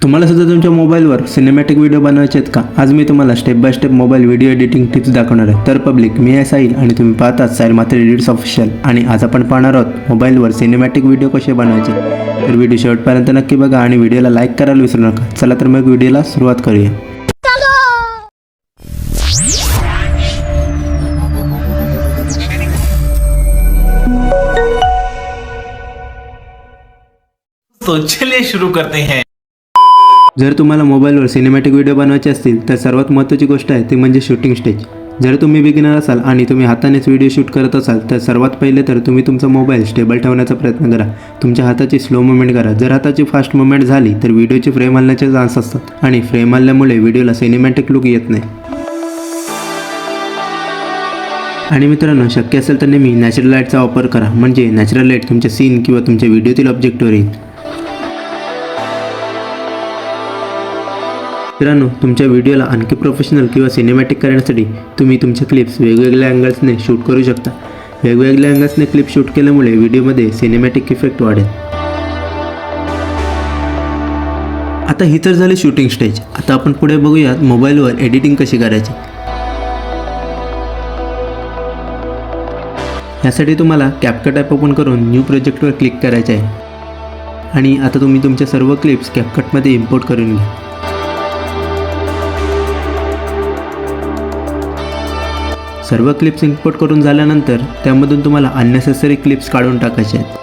तुम्हाला सुद्धा तुमच्या मोबाईलवर सिनेमॅटिक व्हिडिओ बनवायचे आहेत का? आज मी तुम्हाला step by step mobile video editing tips दाखवणार आहे. तर पब्लिक, मी आहे साहिल आणि तुम्ही पाहतात साहिल म्हात्रे एडिट्स ऑफिशियल. आणि आज आपण पाहणार आहोत मोबाईलवर सिनेमॅटिक व्हिडिओ कसे बनवायचे. तर व्हिडिओ शेवटपर्यंत नक्की बघा आणि व्हिडिओला लाईक करायला विसरू नका. चला तर मग व्हिडिओला सुरुवात करूया. तो चलिए शुरू करते हैं. जर तुम्हाला मोबाईलवर सिनेमॅटिक व्हिडिओ बनवायचे असतील तर सर्वात महत्त्वाची गोष्ट आहे ती म्हणजे शूटिंग स्टेज. जर तुम्ही बिगिनर असाल आणि तुम्ही हातानेच व्हिडिओ शूट करत असाल तर सर्वात पहिले तर तुम्ही तुमचा मोबाईल स्टेबल ठेवण्याचा प्रयत्न करा. तुमच्या हाताची स्लो मुवमेंट करा. जर हाताची फास्ट मुवमेंट झाली तर व्हिडिओची फ्रेम हलण्याचे चान्स असतात आणि फ्रेम हलल्यामुळे व्हिडिओला सिनेमॅटिक लुक येत नाही. आणि मित्रांनो, शक्य असेल तर नेहमी नॅचरल लाईटचा वापर करा, म्हणजे नॅचरल लाईट तुमच्या सीन किंवा तुमच्या व्हिडिओतील ऑब्जेक्टवर येईल. मित्रांनो, तुमच्या व्हिडिओला आणखी प्रोफेशनल किंवा सिनेमॅटिक करण्यासाठी तुम्ही तुमच्या क्लिप्स वेगवेगळ्या अँगल्सने शूट करू शकता. वेगवेगळ्या अँगल्सने क्लिप शूट केल्यामुळे व्हिडिओमध्ये सिनेमॅटिक इफेक्ट वाढेल. आता ही तर झाली शूटिंग स्टेज. आता आपण पुढे बघूयात मोबाईलवर एडिटिंग कशी करायची. यासाठी तुम्हाला कॅपकट ॲप ओपन करून न्यू प्रोजेक्टवर क्लिक करायचे आहे. आणि आता तुम्ही तुमच्या सर्व क्लिप्स कॅपकटमध्ये इम्पोर्ट करून घ्या. सर्व क्लिप्स इम्पोर्ट करून झाल्यानंतर त्यामधून तुम्हाला अननेसेसरी क्लिप्स काढून टाकायचे आहेत.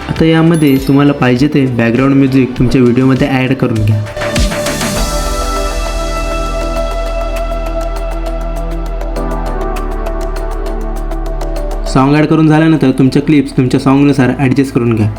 आता यामध्ये तुम्हाला पाहिजे ते बॅकग्राऊंड म्युझिक तुमच्या व्हिडिओमध्ये ॲड करून घ्या. सॉन्ग ॲड करून झाल्यानंतर तुमच्या क्लिप्स तुमच्या सॉन्गनुसार ॲडजस्ट करून घ्या.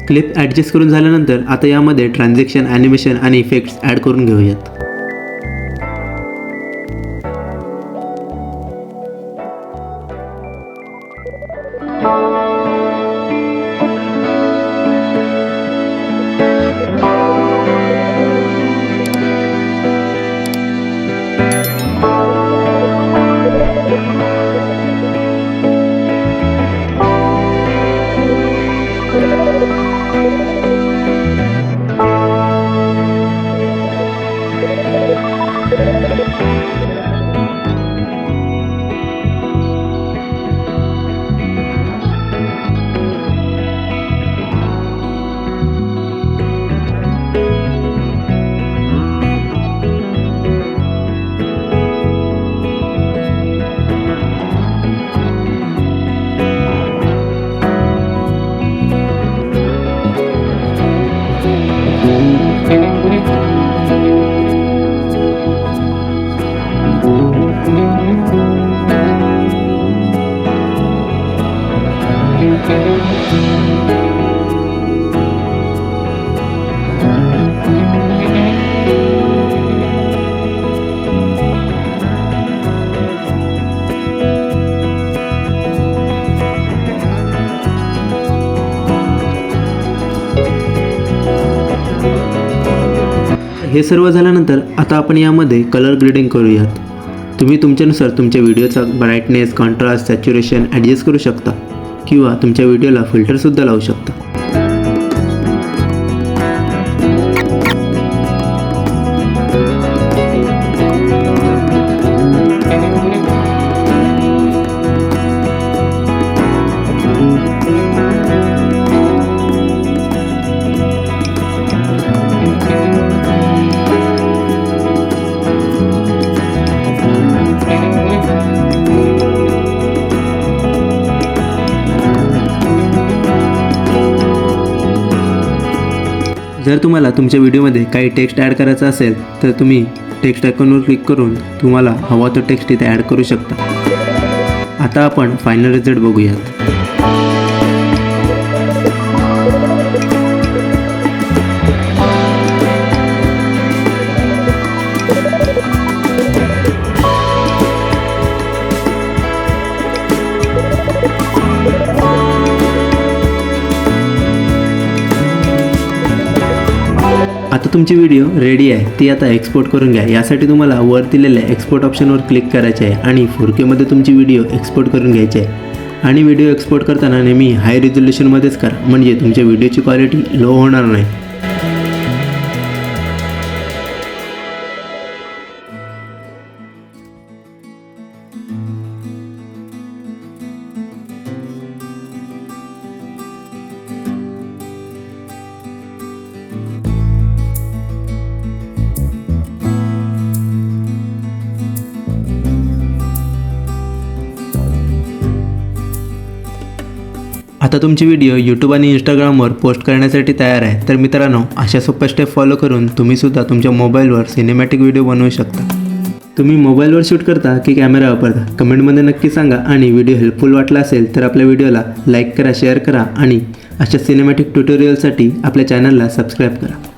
क्लिप ॲडजस्ट करून झाल्यानंतर आता यामध्ये ट्रान्झॅक्शन, ॲनिमेशन आणि इफेक्ट्स ॲड करून घेऊयात. हे सर्व झाल्यानंतर आता आपण यामध्ये कलर ग्रेडिंग करूयात. तुम्ही तुमच्यानुसार तुमच्या व्हिडिओचा ब्राईटनेस, कॉन्ट्रास्ट, सॅच्युरेशन ॲडजस्ट करू शकता किंवा तुमच्या व्हिडिओला फिल्टरसुद्धा लावू शकता. जर तुम्हाला तुमच्या व्हिडिओमध्ये काही टेक्स्ट ॲड करायचा असेल तर तुम्ही टेक्स्ट आयकॉनवर क्लिक करून तुम्हाला हवा तो टेक्स्ट इथे ॲड करू शकता. आता आपण फायनल रिझल्ट बघूयात. आता तुमची व्हिडिओ रेडी आहे, ती आता एक्सपोर्ट करून घ्या. यासाठी तुम्हाला वर दिलेल्या एक्सपोर्ट ऑप्शनवर क्लिक करायचे आहे आणि 4K मध्ये तुमची व्हिडिओ एक्सपोर्ट करून घ्यायची आहे. आणि व्हिडिओ एक्सपोर्ट करताना नेहमी हाय रिझोल्युशनमध्येच करा, म्हणजे तुमच्या व्हिडिओची क्वालिटी लो होणार नाही. आता तुमची व्हिडिओ यूट्यूब आणि इंस्टाग्रामवर पोस्ट करण्यासाठी तयार आहे. तर मित्रांनो, अशा सोप्या स्टेप फॉलो करून तुम्हीसुद्धा तुमच्या मोबाईलवर सिनेमॅटिक व्हिडिओ बनवू शकता. तुम्ही मोबाईलवर शूट करता की कॅमेरा वापरता, कमेंटमध्ये नक्की सांगा. आणि व्हिडिओ हेल्पफुल वाटला असेल तर आपल्या व्हिडिओला लाईक करा, शेअर करा आणि अशा सिनेमॅटिक ट्युटोरियलसाठी आपल्या चॅनलला सबस्क्राईब करा.